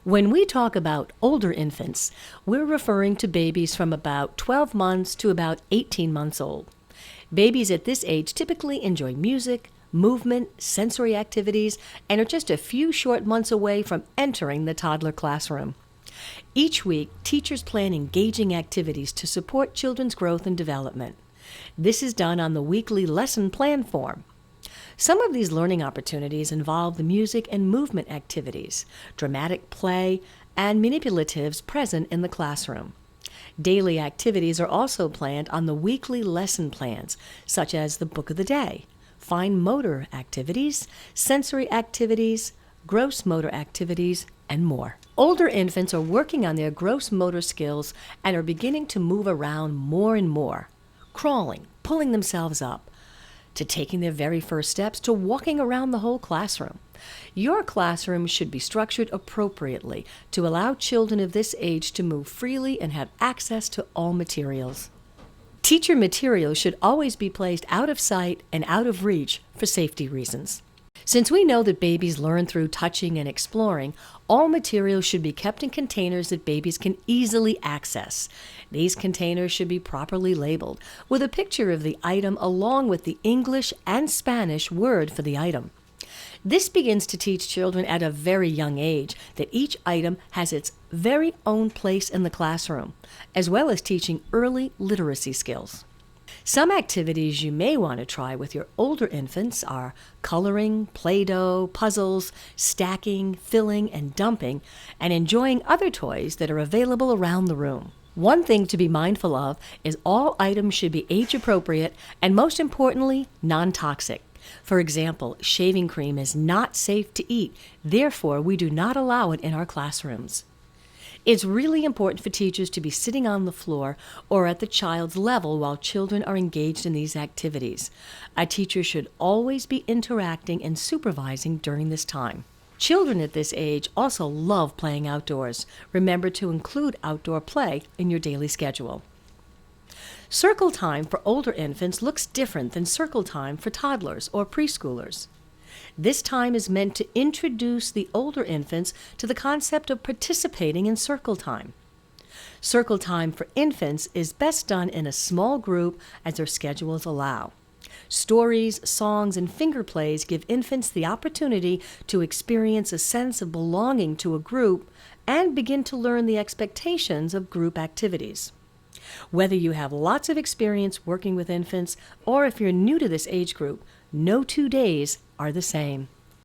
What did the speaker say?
When we talk about older infants, we're referring to babies from about 12 months to about 18 months old. Babies at this age typically enjoy music, movement, sensory activities, and are just a few short months away from entering the toddler classroom. Each week, teachers plan engaging activities to support children's growth and development. This is done on the weekly lesson plan form. Some of these learning opportunities involve the music and movement activities, dramatic play, and manipulatives present in the classroom. Daily activities are also planned on the weekly lesson plans, such as the book of the day, fine motor activities, sensory activities, gross motor activities, and more. Older infants are working on their gross motor skills and are beginning to move around more and more, crawling, pulling themselves up, to taking their very first steps to walking around the whole classroom. Your classroom should be structured appropriately to allow children of this age to move freely and have access to all materials. Teacher materials should always be placed out of sight and out of reach for safety reasons. Since we know that babies learn through touching and exploring, all materials should be kept in containers that babies can easily access. These containers should be properly labeled with a picture of the item along with the English and Spanish word for the item. This begins to teach children at a very young age that each item has its very own place in the classroom, as well as teaching early literacy skills. Some activities you may want to try with your older infants are coloring, Play-Doh, puzzles, stacking, filling, and dumping, and enjoying other toys that are available around the room. One thing to be mindful of is all items should be age-appropriate and, most importantly, non-toxic. For example, shaving cream is not safe to eat, therefore we do not allow it in our classrooms. It's really important for teachers to be sitting on the floor or at the child's level while children are engaged in these activities. A teacher should always be interacting and supervising during this time. Children at this age also love playing outdoors. Remember to include outdoor play in your daily schedule. Circle time for older infants looks different than circle time for toddlers or preschoolers. This time is meant to introduce the older infants to the concept of participating in circle time. Circle time for infants is best done in a small group as their schedules allow. Stories, songs, and finger plays give infants the opportunity to experience a sense of belonging to a group and begin to learn the expectations of group activities. Whether you have lots of experience working with infants or if you're new to this age group, no 2 days are the same.